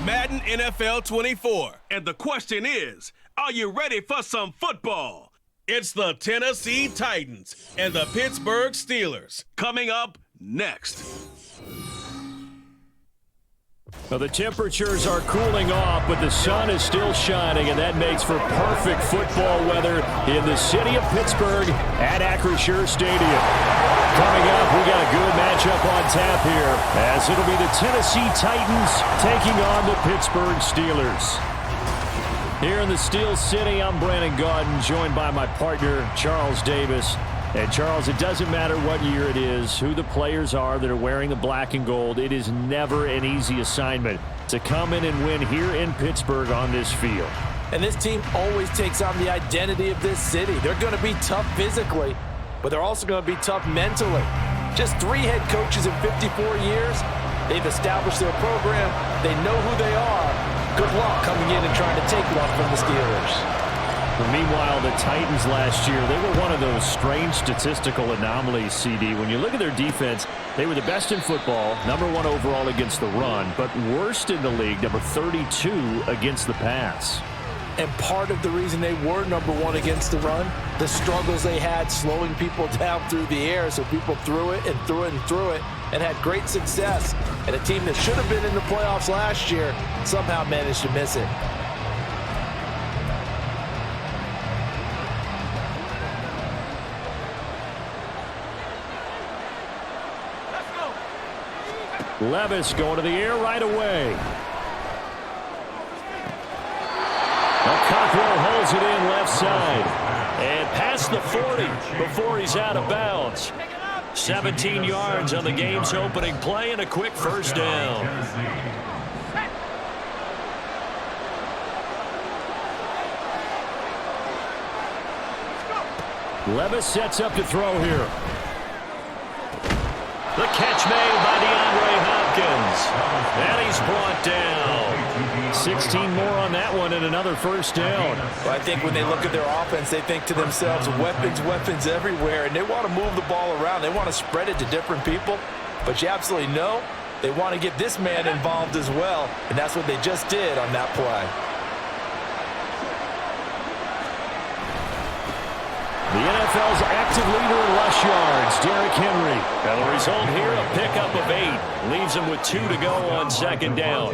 Madden NFL 24. And the question is, are you ready for some football? It's the Tennessee Titans and the Pittsburgh Steelers. Coming up next. Well, the temperatures are cooling off, but the sun is still shining, and that makes for perfect football weather in the city of Pittsburgh at Acrisure Stadium. Coming up, we got a good matchup on tap here, as it'll be the Tennessee Titans taking on the Pittsburgh Steelers. Here in the Steel City, I'm Brandon Gaudin, joined by my partner, Charles Davis. And, Charles, it doesn't matter what year it is, who the players are that are wearing the black and gold. It is never an easy assignment to come in and win here in Pittsburgh on this field. And this team always takes on the identity of this city. They're going to be tough physically, but they're also going to be tough mentally. Just 3 head coaches in 54 years. They've established their program. They know who they are. Good luck coming in and trying to take one from the Steelers. But meanwhile, the Titans last year, they were one of those strange statistical anomalies, CD. When you look at their defense, they were the best in football, #1 overall against the run, but worst in the league, number 32 against the pass. And part of the reason they were #1 against the run, the struggles they had slowing people down through the air, so people threw it and threw it and threw it and had great success. And a team that should have been in the playoffs last year somehow managed to miss it. Levis going to the air right away. Cockrell holds it in left side. And past the 40 before he's out of bounds. 17 yards on the game's opening play and a quick first down. Levis sets up to throw here. The catch made by DeAndre Hopkins. And he's brought down. 16 more on that one and another first down. Well, I think when they look at their offense, they think to themselves, weapons, weapons everywhere. And they want to move the ball around. They want to spread it to different people. But you absolutely know they want to get this man involved as well. And that's what they just did on that play. The NFL's active leader in rush yards, Derrick Henry. And the result here, a pickup of 8. Leaves him with 2 to go on second down.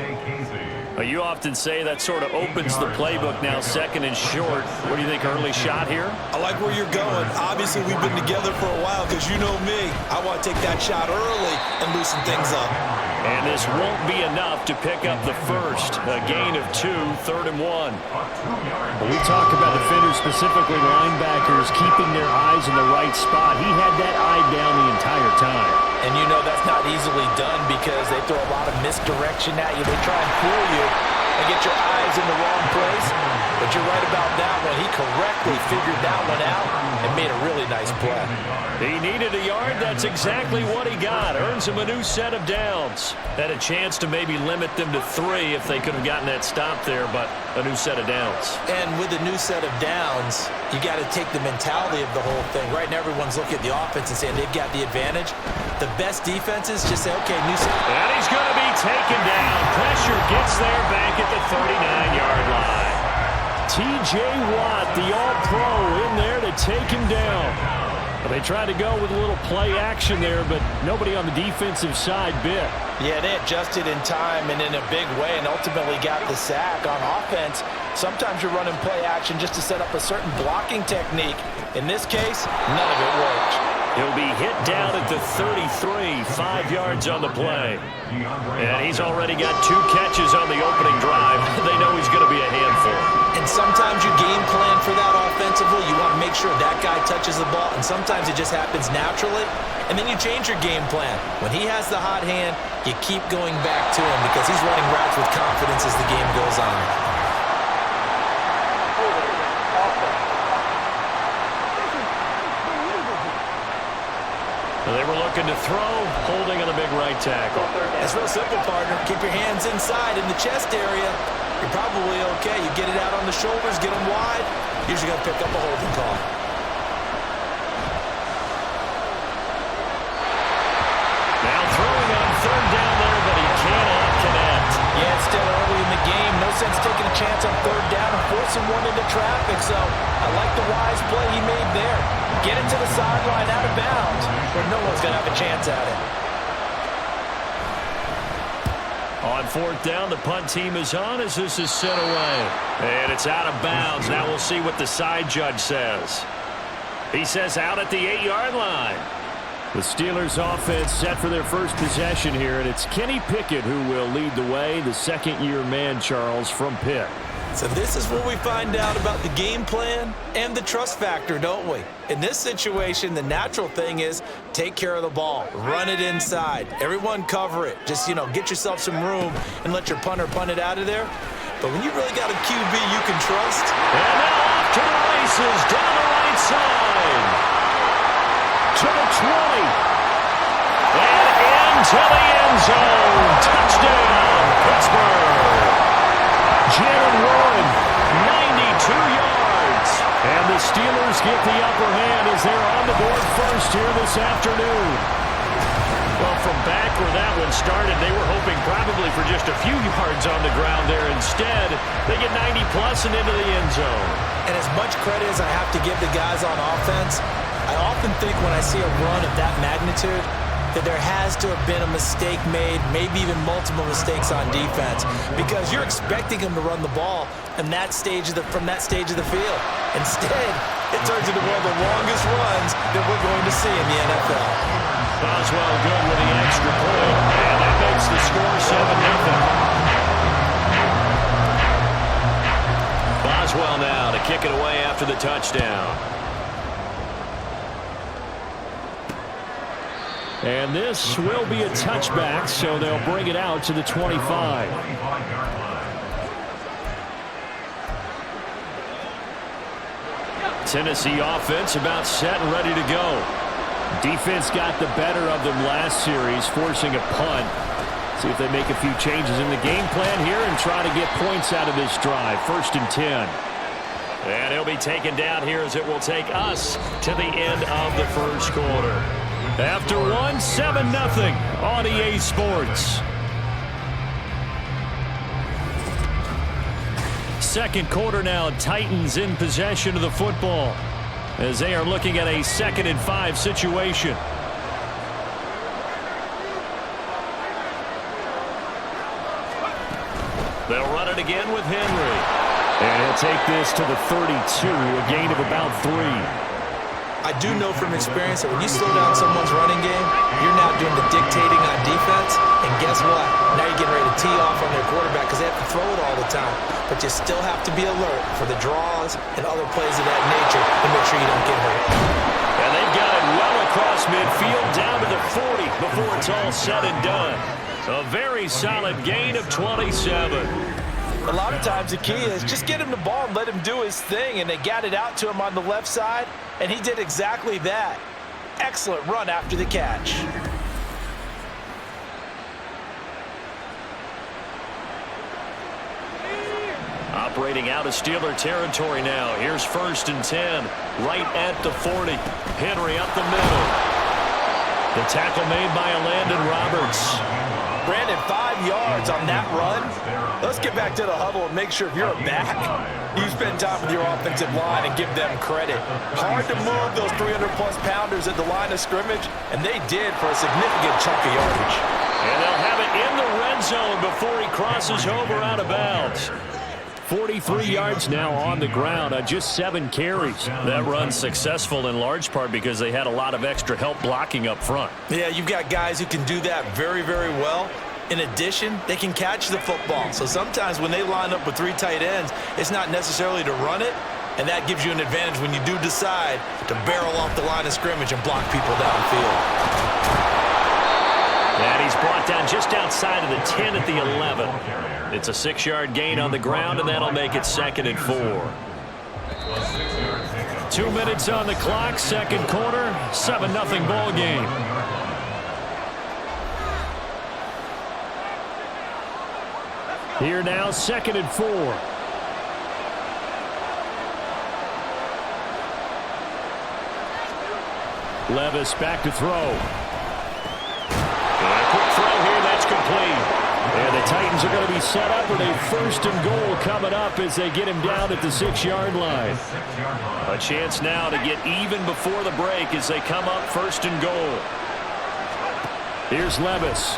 You often say that sort of opens the playbook now, second and short. What do you think, early shot here? I like where you're going. Obviously, we've been together for a while because you know me. I want to take that shot early and loosen things up. And this won't be enough to pick up the first. A gain of 2, 3rd and 1. When we talk about defenders, specifically linebackers, keeping their eyes in the right spot, he had that eye down the entire time. And you know that's not easily done because they throw a lot of misdirection at you. They try and fool you and get your eyes in the wrong place. But you're right about that one. He correctly figured that one out and made a really nice play. He needed a yard. That's exactly what he got. Earns him a new set of downs. Had a chance to maybe limit them to 3 if they could have gotten that stop there, but a new set of downs. And with a new set of downs, you got to take the mentality of the whole thing. Right now, everyone's looking at the offense and saying they've got the advantage. The best defenses just say, okay, new set. And he's going to be taken down. Pressure gets there back at the 39-yard line. T.J. Watt, the all-pro, in there to take him down. They tried to go with a little play action there, but nobody on the defensive side bit. Yeah, they adjusted in time and in a big way and ultimately got the sack. On offense, sometimes you're running play action just to set up a certain blocking technique. In this case, none of it worked. He'll be hit down at the 33, 5 yards on the play. And he's already got 2 catches on the opening drive. They know he's going to be a handful. And sometimes you game plan for that offensively. You want to make sure that guy touches the ball, and sometimes it just happens naturally. And then you change your game plan. When he has the hot hand, you keep going back to him because he's running routes with confidence as the game goes on. They were looking to throw, holding on the big right tackle. It's real simple, partner. Keep your hands inside in the chest area. You're probably okay. You get it out on the shoulders, get them wide. Usually got to pick up a holding call. Now throwing on 3rd down there, but he cannot connect. Yeah, it's still early in sense taking a chance on third down and forcing one into traffic. So I like the wise play he made there. Get it to the sideline out of bounds where no one's going to have a chance at it. On fourth down, the punt team is on as this is sent away. And it's out of bounds. Now we'll see what the side judge says. He says out at the 8-yard line. The Steelers offense set for their first possession here, and it's Kenny Pickett who will lead the way, the second-year man, Charles, from Pitt. So this is where we find out about the game plan and the trust factor, don't we? In this situation, the natural thing is take care of the ball, run it inside. Everyone cover it. Just, get yourself some room and let your punter punt it out of there. But when you really got a QB you can trust. And now off to the races, down the right side. To the 20. And into the end zone. Touchdown, Pittsburgh. Jalen Warren, 92 yards. And the Steelers get the upper hand as they're on the board first here this afternoon. Well, from back where that one started, they were hoping probably for just a few yards on the ground there. Instead, they get 90-plus and into the end zone. And as much credit as I have to give the guys on offense, I often think when I see a run of that magnitude that there has to have been a mistake made, maybe even multiple mistakes on defense, because you're expecting them to run the ball from that stage of the field. Instead, it turns into one of the longest runs that we're going to see in the NFL. Boswell good with the extra point, and that makes the score 7-0. Boswell now to kick it away after the touchdown. And this will be a touchback, so they'll bring it out to the 25. Tennessee offense about set and ready to go. Defense got the better of them last series, forcing a punt. See if they make a few changes in the game plan here and try to get points out of this drive. 1st and 10. And he'll be taken down here as it will take us to the end of the first quarter. After 7-0 on EA Sports. Second quarter now, Titans in possession of the football as they are looking at a 2nd and 5 situation. They'll run it again with Henry. And he'll take this to the 32, a gain of about 3. I do know from experience that when you slow down someone's running game, you're now doing the dictating on defense. And guess what? Now you're getting ready to tee off on their quarterback because they have to throw it all the time. But you still have to be alert for the draws and other plays of that nature to make sure you don't get hurt. And they've got it well across midfield down to the 40 before it's all said and done. A very solid gain of 27. A lot of times the key is just get him the ball and let him do his thing, and they got it out to him on the left side, and he did exactly that. Excellent run after the catch. Operating out of Steeler territory now. Here's 1st and 10, right at the 40. Henry up the middle. The tackle made by Landon Roberts. Brandon, 5 yards on that run. Let's get back to the huddle and make sure if you're a back, you spend time with your offensive line and give them credit. Hard to move those 300-plus pounders at the line of scrimmage, and they did for a significant chunk of yardage. And they'll have it in the red zone before he crosses over out of bounds. 43 yards now on the ground on just 7 carries. That run's successful in large part because they had a lot of extra help blocking up front. Yeah, you've got guys who can do that very, very well. In addition, they can catch the football. So sometimes when they line up with 3 tight ends, it's not necessarily to run it, and that gives you an advantage when you do decide to barrel off the line of scrimmage and block people downfield. And he's brought down just outside of the 10 at the 11. It's a 6-yard gain on the ground, and that'll make it 2nd and 4. 2 minutes on the clock, second quarter, 7-0 ball game. Here now, 2nd and 4. Levis back to throw. And a quick throw here, that's complete. And the Titans are going to be set up with a 1st and goal coming up as they get him down at the 6-yard line. A chance now to get even before the break as they come up 1st and goal. Here's Levis.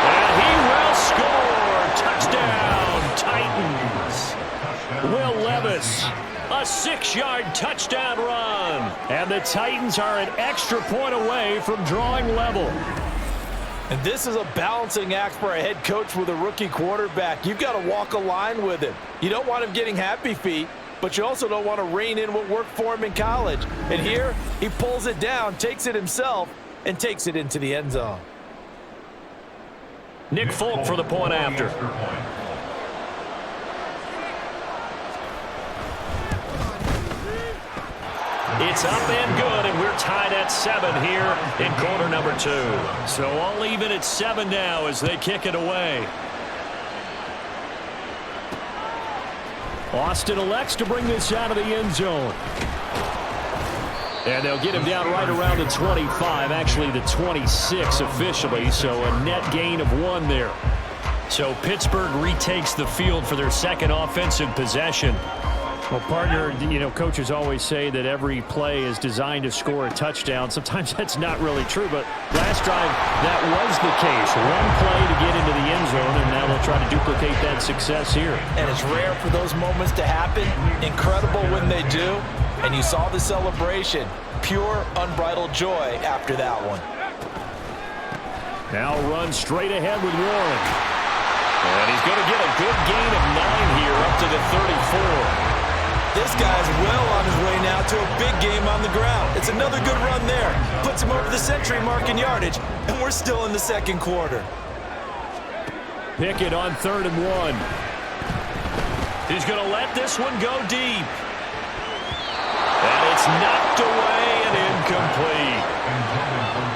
And he will score. Touchdown, Titans. Will Levis. A 6-yard touchdown run. And the Titans are an extra point away from drawing level. And this is a balancing act for a head coach with a rookie quarterback. You've got to walk a line with him. You don't want him getting happy feet, but you also don't want to rein in what worked for him in college. And here, he pulls it down, takes it himself, and takes it into the end zone. Nick Folk for the point after. It's up and good, and we're tied at 7 here in quarter number 2. So all even at 7 now as they kick it away. Austin elects to bring this out of the end zone. And they'll get him down right around the 25, actually the 26 officially, so a net gain of 1 there. So Pittsburgh retakes the field for their second offensive possession. Well, partner, you know, coaches always say that every play is designed to score a touchdown. Sometimes that's not really true, but last drive, that was the case. 1 play to get into the end zone, and now they'll try to duplicate that success here. And it's rare for those moments to happen. Incredible when they do. And you saw the celebration. Pure, unbridled joy after that one. Now run straight ahead with Warren. And he's going to get a good gain of 9 here up to the 34. This guy's well on his way now to a big game on the ground. It's another good run there. Puts him over the century mark in yardage, and we're still in the second quarter. Pickett on 3rd and 1. He's going to let this one go deep. And it's knocked away and incomplete.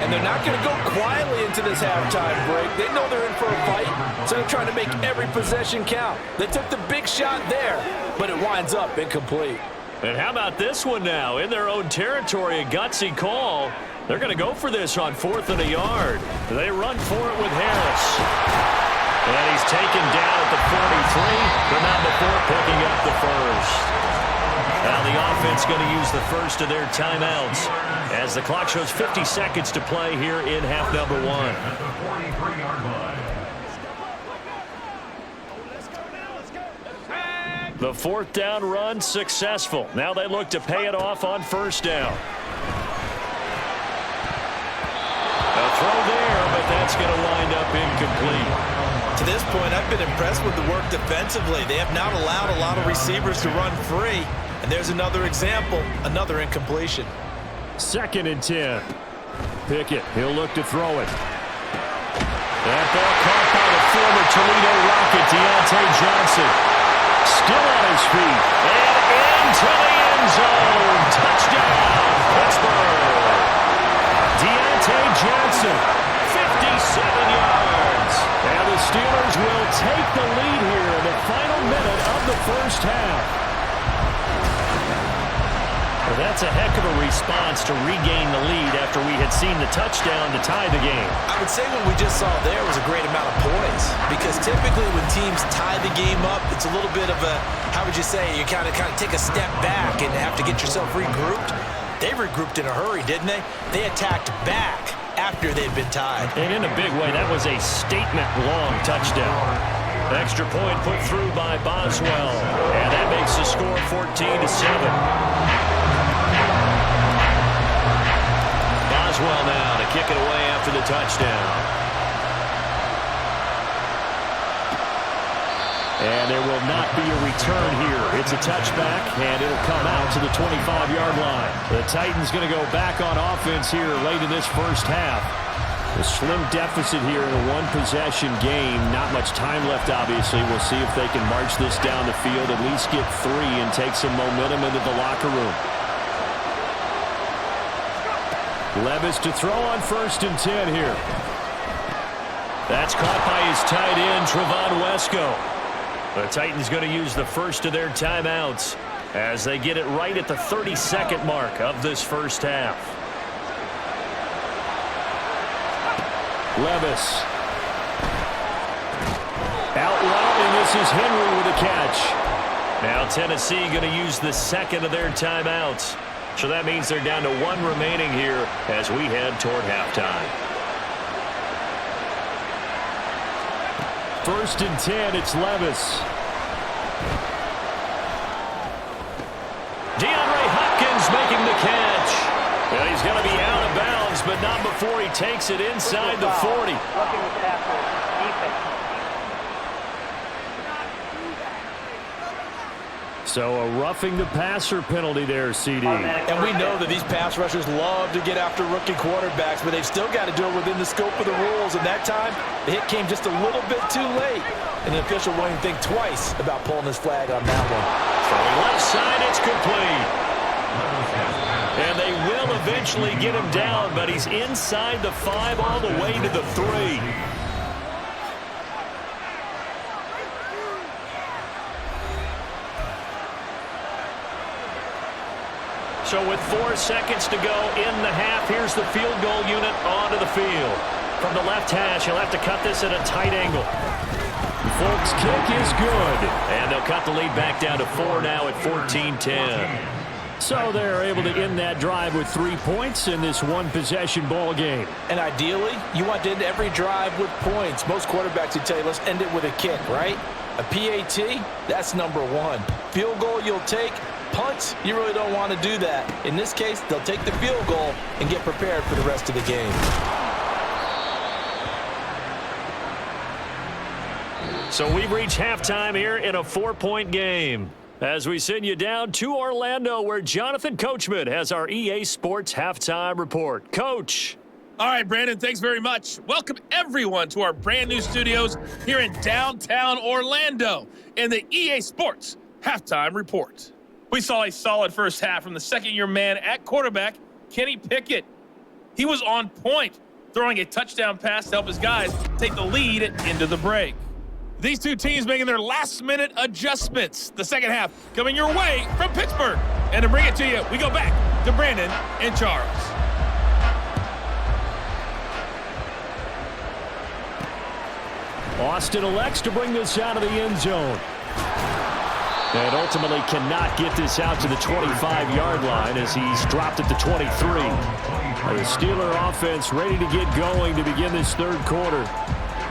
And they're not going to go quietly into this halftime break. They know they're in for a fight, so they're trying to make every possession count. They took the big shot there, but it winds up incomplete. And how about this one now? In their own territory, a gutsy call. They're going to go for this on 4th and a yard. They run for it with Harris. And he's taken down at the 43, but not before picking up the first. Now the offense going to use the first of their timeouts as the clock shows 50 seconds to play here in half number 1. The 4th down run successful. Now they look to pay it off on 1st down. A throw there, but that's going to wind up incomplete. To this point, I've been impressed with the work defensively. They have not allowed a lot of receivers to run free. And there's another example, another incompletion. 2nd and 10. Pickett, he'll look to throw it. That ball caught by the former Toledo Rocket, Deontay Johnson. Still on his feet. And into the end zone. Touchdown, Pittsburgh. Deontay Johnson, 57 yards. And the Steelers will take the lead here in the final minute of the first half. Well, that's a heck of a response to regain the lead after we had seen the touchdown to tie the game. I would say what we just saw there was a great amount of poise, because typically when teams tie the game up, it's a little bit of a, how would you say, you kind of take a step back and have to get yourself regrouped. They regrouped in a hurry, didn't they? They attacked back after they'd been tied. And in a big way, that was a statement-long touchdown. Extra point put through by Boswell, and that makes the score 14-7. Boswell now to kick it away after the touchdown. And there will not be a return here. It's a touchback, and it'll come out to the 25-yard line. The Titans going to go back on offense here late in this first half. A slim deficit here in a one-possession game. Not much time left, obviously. We'll see if they can march this down the field, at least get 3, and take some momentum into the locker room. Levis to throw on 1st and 10 here. That's caught by his tight end, Trevon Wesco. The Titans going to use the first of their timeouts as they get it right at the 32nd mark of this first half. Levis. Out loud, and this is Henry with a catch. Now Tennessee going to use the second of their timeouts. So that means they're down to one remaining here as we head toward halftime. 1st and 10, it's Levis. DeAndre Hopkins making the catch. Well, he's going to be out of bounds, but not before he takes it inside the 40. So a roughing the passer penalty there, CD. And we know that these pass rushers love to get after rookie quarterbacks, but they've still got to do it within the scope of the rules. And that time, the hit came just a little bit too late. And the official won't even think twice about pulling his flag on that one. Throwing left side, it's complete. And they will eventually get him down, but he's inside the 5 all the way to the 3. So with 4 seconds to go in the half, here's the field goal unit onto the field. From the left hash, he'll have to cut this at a tight angle. The Folks kick is good. And they'll cut the lead back down to 4 now at 14-10. So they're able to end that drive with 3 points in this one-possession ball game. And ideally, you want to end every drive with points. Most quarterbacks would tell you, let's end it with a kick, right? A PAT, that's number 1. Field goal you'll take. Punts, you really don't want to do that. In this case, they'll take the field goal and get prepared for the rest of the game. So we've reached halftime here in a 4-point game. As we send you down to Orlando, where Jonathan Coachman has our EA Sports Halftime Report. Coach. All right, Brandon, thanks very much. Welcome, everyone, to our brand new studios here in downtown Orlando in the EA Sports Halftime Report. We saw a solid first half from the second-year man at quarterback, Kenny Pickett. He was on point, throwing a touchdown pass to help his guys take the lead into the break. These two teams making their last-minute adjustments. The second half coming your way from Pittsburgh. And to bring it to you, we go back to Brandon and Charles. Austin elects to bring this out of the end zone. And ultimately cannot get this out to the 25-yard line as he's dropped at the 23. The Steeler offense ready to get going to begin this third quarter.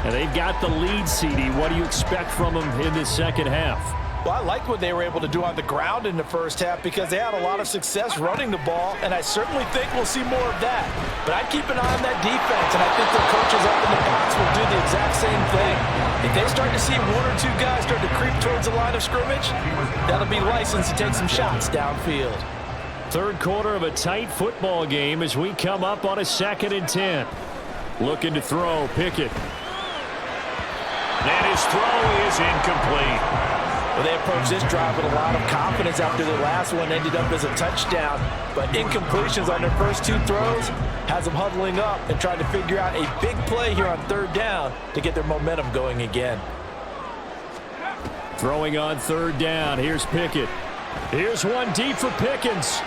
And they've got the lead, CD. What do you expect from them in this second half? Well, I like what they were able to do on the ground in the first half because they had a lot of success running the ball, and I certainly think we'll see more of that. But I'd keep an eye on that defense, and I think their coaches up in the box will do the exact same thing. If they start to see 1 or 2 guys start to creep towards the line of scrimmage, that'll be licensed to take some shots downfield. Third quarter of a tight football game as we come up on a 2nd and 10. Looking to throw, Pickett. And his throw is incomplete. Well, they approached this drive with a lot of confidence after the last one ended up as a touchdown. But incompletions on their first 2 throws has them huddling up and trying to figure out a big play here on 3rd down to get their momentum going again. Throwing on 3rd down. Here's Pickett. Here's one deep for Pickens.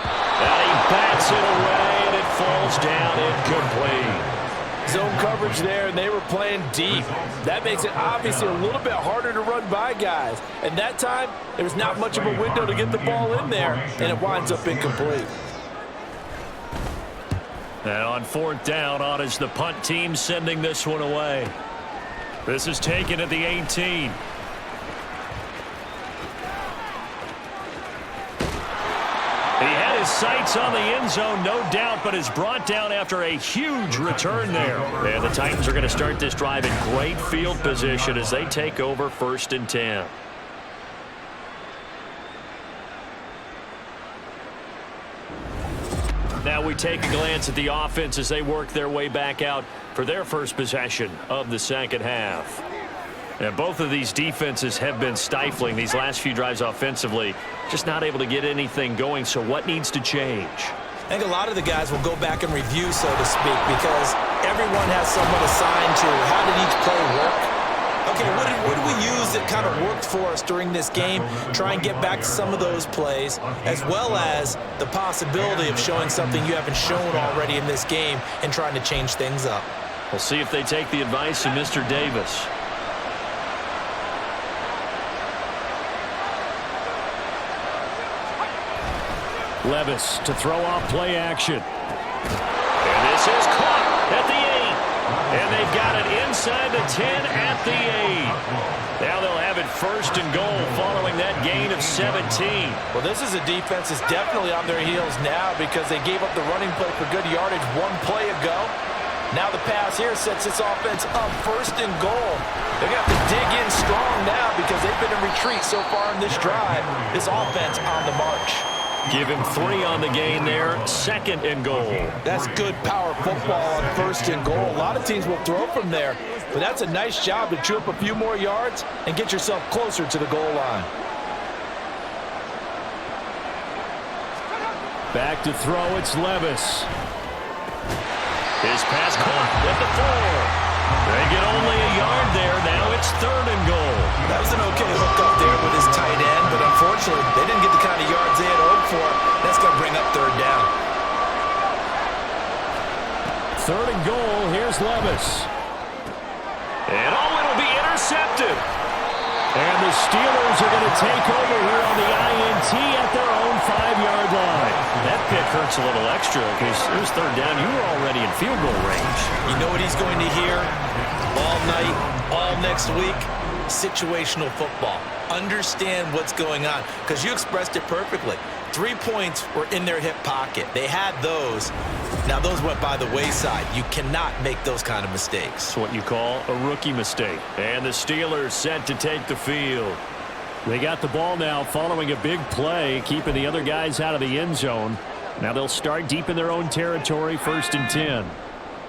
And he bats it away, and it falls down incomplete. Zone coverage there, and they were playing deep. That makes it obviously a little bit harder to run by guys. And that time, there was not much of a window to get the ball in there, and it winds up incomplete. And on 4th down, on is the punt team sending this one away. This is taken at the 18. He had his sights on the end zone, no doubt, but is brought down after a huge return there. And the Titans are going to start this drive in great field position as they take over 1st and 10. Now we take a glance at the offense as they work their way back out for their first possession of the second half. And both of these defenses have been stifling these last few drives offensively, just not able to get anything going. So what needs to change? I think a lot of the guys will go back and review, so to speak, because everyone has someone assigned to how did each play work. Okay, what did we use that kind of worked for us during this game? Try and get back to some of those plays, as well as the possibility of showing something you haven't shown already in this game and trying to change things up. We'll see if they take the advice of Mr. Davis. Levis to throw off play action. And this is caught at the 8. And they've got it inside the 10 at the 8. Now they'll have it first and goal following that gain of 17. Well, this is a defense that's definitely on their heels now because they gave up the running play for good yardage one play ago. Now the pass here sets this offense up first and goal. They're going to have to dig in strong now because they've been in retreat so far in this drive. This offense on the march. Give him 3 on the gain there, second and goal. That's good power football on first and goal. A lot of teams will throw from there, but that's a nice job to chew up a few more yards and get yourself closer to the goal line. Back to throw, it's Levis. His pass caught at the 4. They get only a yard there. Now it's third and goal. That was an okay hook up there with his tight end, but unfortunately, they didn't get the kind of yards they had hoped for. That's going to bring up third down. Third and goal, here's Levis. And it'll be intercepted. And the Steelers are going to take over here on the INT at their own 5-yard line. That pick hurts a little extra because it was third down. You were already in field goal range. You know what he's going to hear all night, all next week? Situational football. Understand what's going on because you expressed it perfectly. 3 points were in their hip pocket. They had those. Now those went by the wayside. You cannot make those kind of mistakes. It's what you call a rookie mistake. And the Steelers set to take the field. They got the ball now following a big play, keeping the other guys out of the end zone. Now they'll start deep in their own territory, 1st and 10.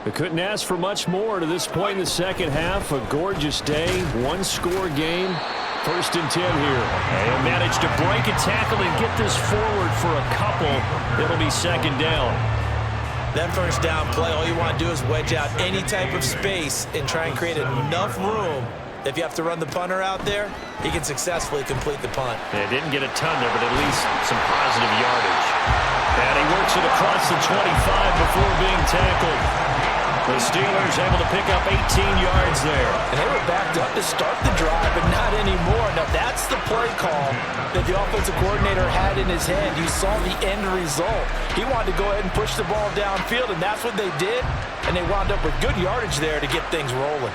They couldn't ask for much more to this point in the second half. A gorgeous day, 1-score game. 1st and 10 here. They'll manage to break a tackle and get this forward for a couple. It'll be second down. That first down play, all you want to do is wedge out any type of space and try and create enough room. If you have to run the punter out there, he can successfully complete the punt. They didn't get a ton there, but at least some positive yardage. And he works it across the 25 before being tackled. The Steelers able to pick up 18 yards there. And they were backed up to start the drive, but not anymore. Now, that's the play call that the offensive coordinator had in his head. You saw the end result. He wanted to go ahead and push the ball downfield, and that's what they did. And they wound up with good yardage there to get things rolling.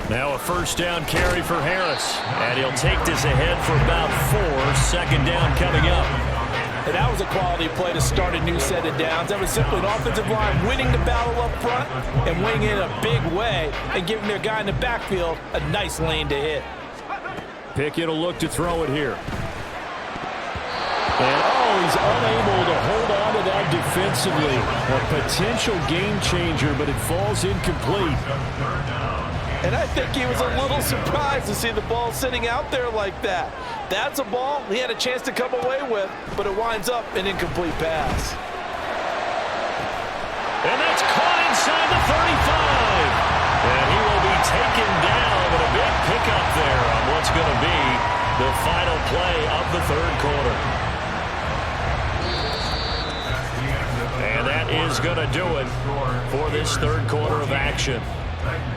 Now a first down carry for Harris. And he'll take this ahead for about 4. Second down coming up. And that was a quality play to start a new set of downs. That was simply an offensive line winning the battle up front and winning it in a big way and giving their guy in the backfield a nice lane to hit. Pickett will look to throw it here. And he's unable to hold on to that defensively. A potential game changer, but it falls incomplete. And I think he was a little surprised to see the ball sitting out there like that. That's a ball he had a chance to come away with, but it winds up an incomplete pass. And that's caught inside the 35. And he will be taken down with a big pickup there on what's going to be the final play of the third quarter. And that is going to do it for this third quarter of action.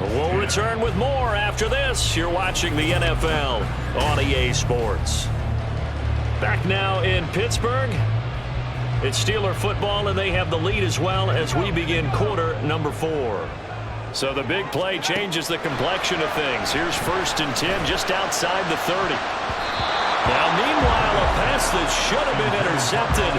We'll return with more after this. You're watching the NFL on EA Sports. Back now in Pittsburgh. It's Steeler football, and they have the lead as well as we begin quarter number 4. So the big play changes the complexion of things. Here's 1st and 10 just outside the 30. Now, meanwhile, a pass that should have been intercepted,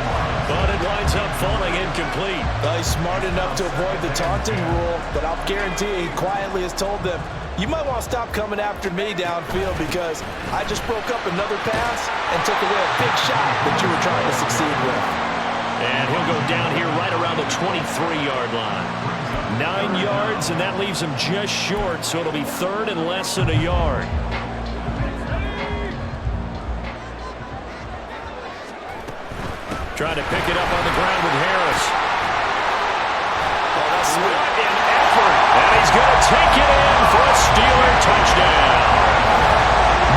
but it winds up falling incomplete. Well, he's smart enough to avoid the taunting rule, but I'll guarantee he quietly has told them, you might want to stop coming after me downfield because I just broke up another pass and took away a big shot that you were trying to succeed with. And he'll go down here right around the 23-yard line. 9 yards, and that leaves him just short, so it'll be third and less than a yard. Trying to pick it up on the ground with Harris. What an effort. And he's going to take it in for a Steeler touchdown.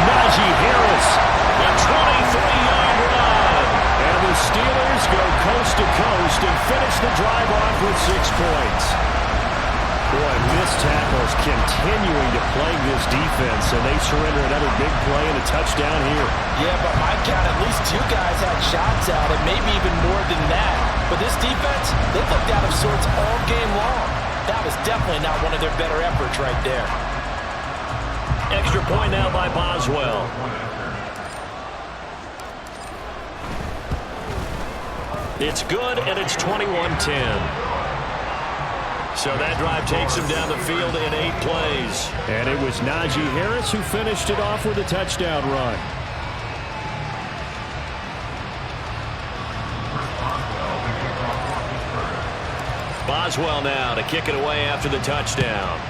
Najee Harris, a 23-yard run. And the Steelers go coast to coast and finish the drive off with 6 points. Boy, missed tackles continuing to plague this defense, and they surrender another big play and a touchdown here. Yeah, but my count, at least 2 guys had shots at it, maybe even more than that. But this defense, they looked out of sorts all game long. That was definitely not one of their better efforts right there. Extra point now by Boswell. It's good, and it's 21-10. So that drive takes him down the field in 8 plays. And it was Najee Harris who finished it off with a touchdown run. Boswell now to kick it away after the touchdown.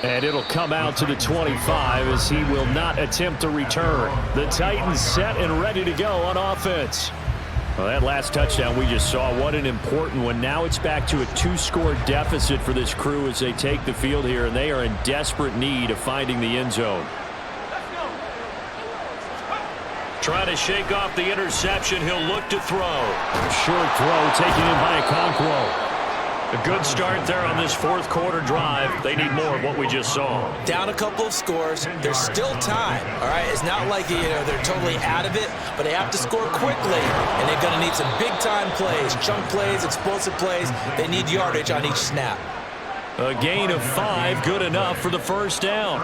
And it'll come out to the 25 as he will not attempt a return. The Titans set and ready to go on offense. Well, that last touchdown we just saw, what an important one. Now it's back to a 2-score deficit for this crew as they take the field here, and they are in desperate need of finding the end zone. Trying to shake off the interception. He'll look to throw. Short throw taken in by Okonkwo. A good start there on this 4th quarter drive. They need more of what we just saw. Down a couple of scores. There's still time, all right? It's not like, they're totally out of it, but they have to score quickly, and they're going to need some big-time plays, chunk plays, explosive plays. They need yardage on each snap. A gain of 5, good enough for the first down.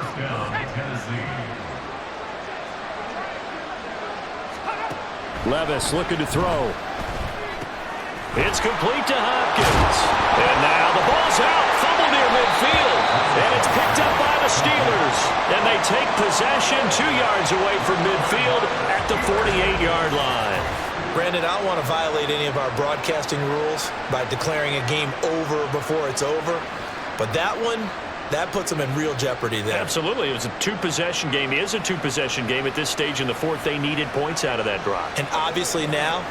Levis looking to throw. It's complete to Hopkins. And now the ball's out. Fumble near midfield. And it's picked up by the Steelers. And they take possession 2 yards away from midfield at the 48-yard line. Brandon, I don't want to violate any of our broadcasting rules by declaring a game over before it's over. But that one, that puts them in real jeopardy there. Absolutely. It was a 2-possession game. It is a 2-possession game at this stage in the 4th. They needed points out of that drive. And obviously now,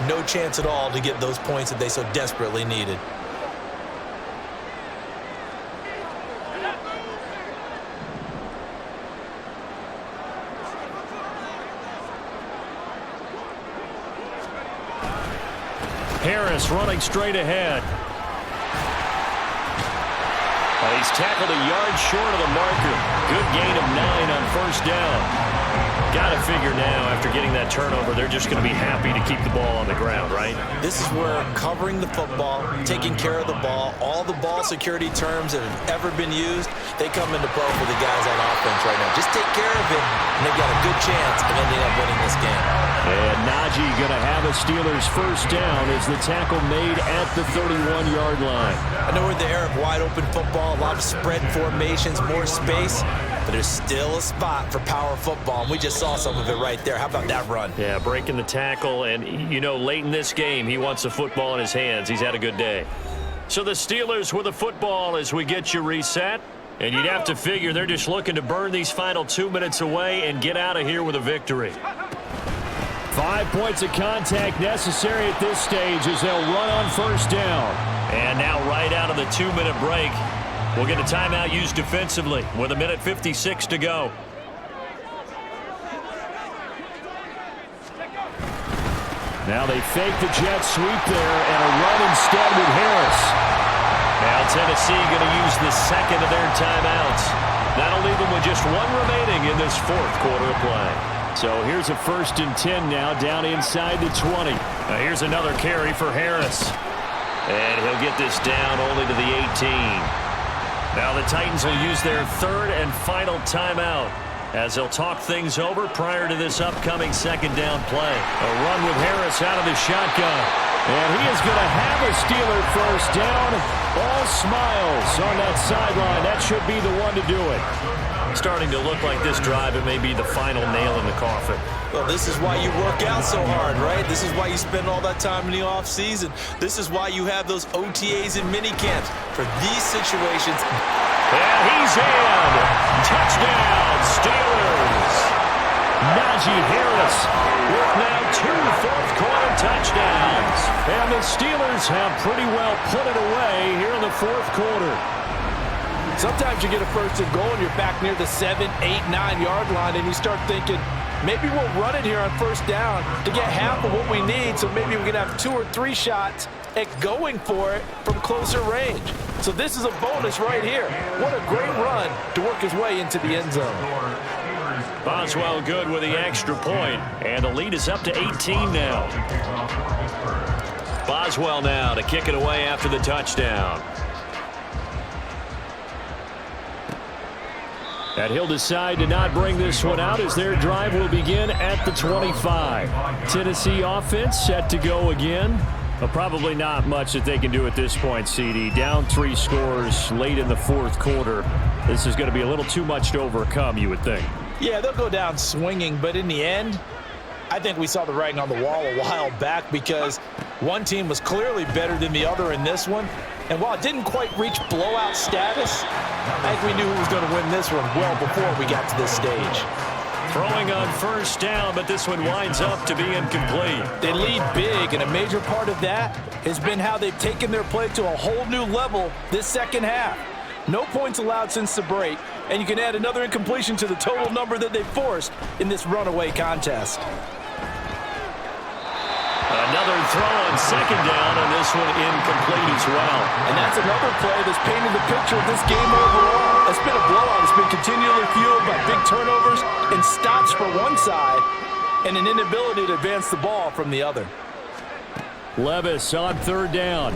no chance at all to get those points that they so desperately needed. Harris running straight ahead. He's tackled a yard short of the marker. Good gain of 9 on first down. Got to figure now, after getting that turnover, they're just going to be happy to keep the ball on the ground, right? This is where covering the football, taking care of the ball, all the ball security terms that have ever been used, they come into play for the guys on offense right now. Just take care of it, and they've got a good chance of ending up winning this game. And Najee going to have a Steelers first down as the tackle made at the 31-yard line. I know we're in the era of wide-open football, a lot of spread formations, more space, but there's still a spot for power football, and we just saw some of it right there. How about that run? Yeah, breaking the tackle, and, late in this game, he wants the football in his hands. He's had a good day. So the Steelers with the football as we get you reset, and you'd have to figure they're just looking to burn these final 2 minutes away and get out of here with a victory. 5 points of contact necessary at this stage as they'll run on first down. And now right out of the 2-minute break, we'll get a timeout used defensively with 1:56 to go. Now they fake the jet sweep there and a run instead with Harris. Now Tennessee going to use the second of their timeouts. That'll leave them with just 1 remaining in this 4th quarter of play. So here's a 1st and 10 now down inside the 20. Now here's another carry for Harris. And he'll get this down only to the 18. Now the Titans will use their 3rd and final timeout as they'll talk things over prior to this upcoming 2nd down play. A run with Harris out of the shotgun. And he is going to have a Steeler first down. All smiles on that sideline. That should be the one to do it. Starting to look like this drive, it may be the final nail in the coffin. Well, this is why you work out so hard, right? This is why you spend all that time in the offseason. This is why you have those OTAs and minicamps for these situations. And he's in. Touchdown, Steelers. Najee Harris with now 2 fourth-quarter touchdowns. And the Steelers have pretty well put it away here in the fourth quarter. Sometimes you get a first and goal and you're back near the 7, 8, 9-yard line and you start thinking, maybe we'll run it here on first down to get half of what we need, so maybe we can have 2 or 3 shots at going for it from closer range. So this is a bonus right here. What a great run to work his way into the end zone. Boswell good with the extra point, and the lead is up to 18 now. Boswell now to kick it away after the touchdown. And he'll decide to not bring this one out as their drive will begin at the 25. Tennessee offense set to go again. But probably not much that they can do at this point, CD. Down 3 scores late in the fourth quarter. This is going to be a little too much to overcome, you would think. Yeah, they'll go down swinging, but in the end, I think we saw the writing on the wall a while back because one team was clearly better than the other in this one. And while it didn't quite reach blowout status, I think we knew who was going to win this one well before we got to this stage. Throwing on first down, but this one winds up to be incomplete. They lead big, and a major part of that has been how they've taken their play to a whole new level this second half. No points allowed since the break, and you can add another incompletion to the total number that they forced in this runaway contest. Another throw on second down, and this one incomplete as well. And that's another play that's painted the picture of this game overall. It's been a blowout. It's been continually fueled by big turnovers and stops for one side and an inability to advance the ball from the other. Levis on third down.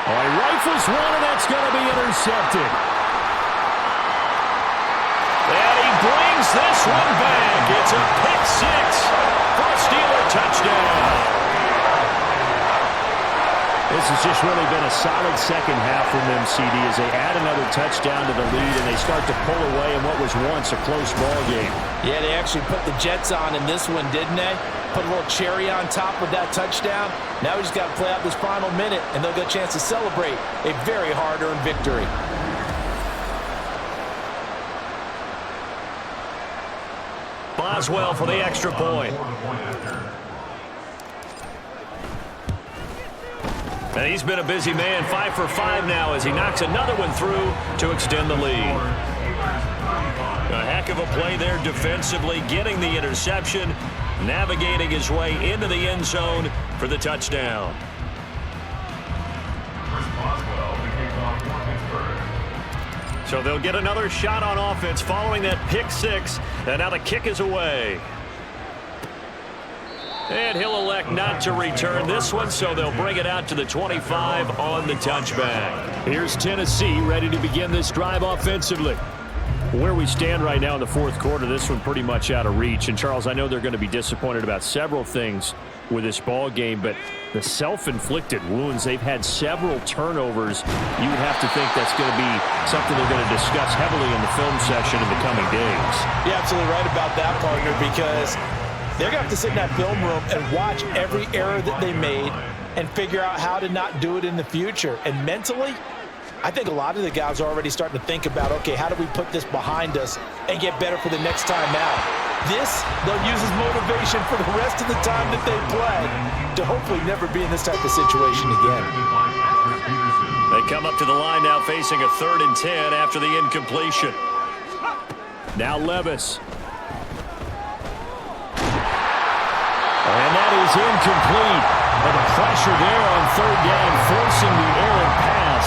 He rifles one, and that's going to be intercepted. And he brings this one back. It's a pick 6 for a Steeler touchdown. This has just really been a solid second half from them, CD, as they add another touchdown to the lead and they start to pull away in what was once a close ball game. Yeah, they actually put the Jets on in this one, didn't they? Put a little cherry on top with that touchdown. Now we just got to play out this final minute, and they'll get a chance to celebrate a very hard-earned victory. Boswell for the extra point. And he's been a busy man, 5 for 5 now as he knocks another one through to extend the lead. A heck of a play there defensively, getting the interception, navigating his way into the end zone for the touchdown. So they'll get another shot on offense following that pick 6, and now the kick is away. And he'll elect not to return this one, so they'll bring it out to the 25 on the touchback. Here's Tennessee ready to begin this drive offensively. Where we stand right now in the fourth quarter, this one pretty much out of reach. And, Charles, I know they're going to be disappointed about several things with this ball game, but the self-inflicted wounds, they've had several turnovers. You would have to think that's going to be something they're going to discuss heavily in the film session in the coming days. You're absolutely right about that, partner, because they're going to have to sit in that film room and watch every error that they made and figure out how to not do it in the future. And mentally, I think a lot of the guys are already starting to think about, okay, how do we put this behind us and get better for the next time out? This, they'll use as motivation for the rest of the time that they play to hopefully never be in this type of situation again. They come up to the line now facing a 3rd and 10 after the incompletion. Now Levis. And that is incomplete. And the pressure there on 3rd down, forcing the errant pass.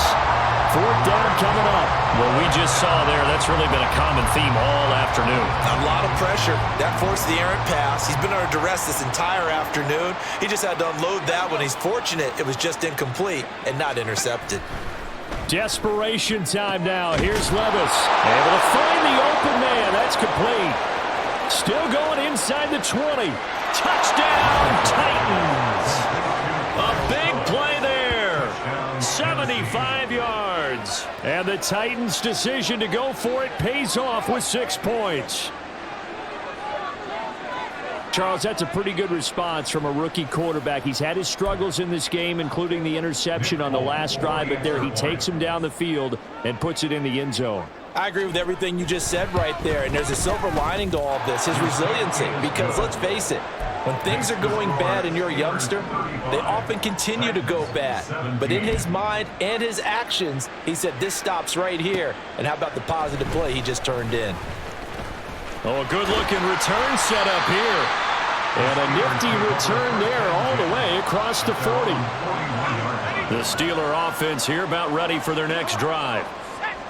4th down coming up. Well, we just saw there, that's really been a common theme all afternoon. A lot of pressure. That forced the errant pass. He's been under duress this entire afternoon. He just had to unload that one. He's fortunate it was just incomplete and not intercepted. Desperation time now. Here's Levis. Able to find the open man. That's complete. Still going inside the 20. Touchdown, Titans. A big play there. 75 yards. And the Titans' decision to go for it pays off with 6 points. Charles, that's a pretty good response from a rookie quarterback. He's had his struggles in this game, including the interception on the last drive, but there he takes him down the field and puts it in the end zone. I agree with everything you just said right there, and there's a silver lining to all of this, his resiliency, because let's face it, when things are going bad and you're a youngster, they often continue to go bad. But in his mind and his actions, he said, this stops right here. And how about the positive play he just turned in? Oh, a good-looking return set up here. And a nifty return there all the way across the 40. The Steeler offense here about ready for their next drive.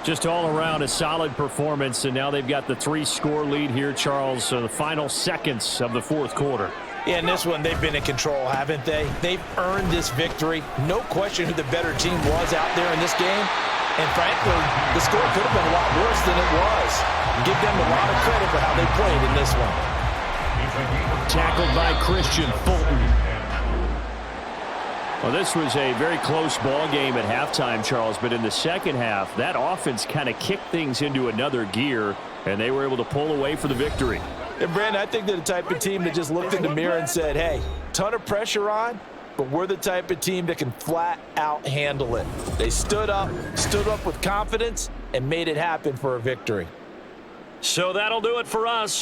Just all around a solid performance, and now they've got the 3-score lead here, Charles, so the final seconds of the fourth quarter. Yeah, in this one, they've been in control, haven't they? They've earned this victory. No question who the better team was out there in this game. And frankly, the score could have been a lot worse than it was. Give them a lot of credit for how they played in this one. Tackled by Christian Fulton. Well, this was a very close ball game at halftime, Charles, but in the second half, that offense kind of kicked things into another gear, and they were able to pull away for the victory. And, Brandon, I think they're the type of team that just looked in the mirror and said, hey, ton of pressure on, but we're the type of team that can flat out handle it. They stood up with confidence, and made it happen for a victory. So that'll do it for us.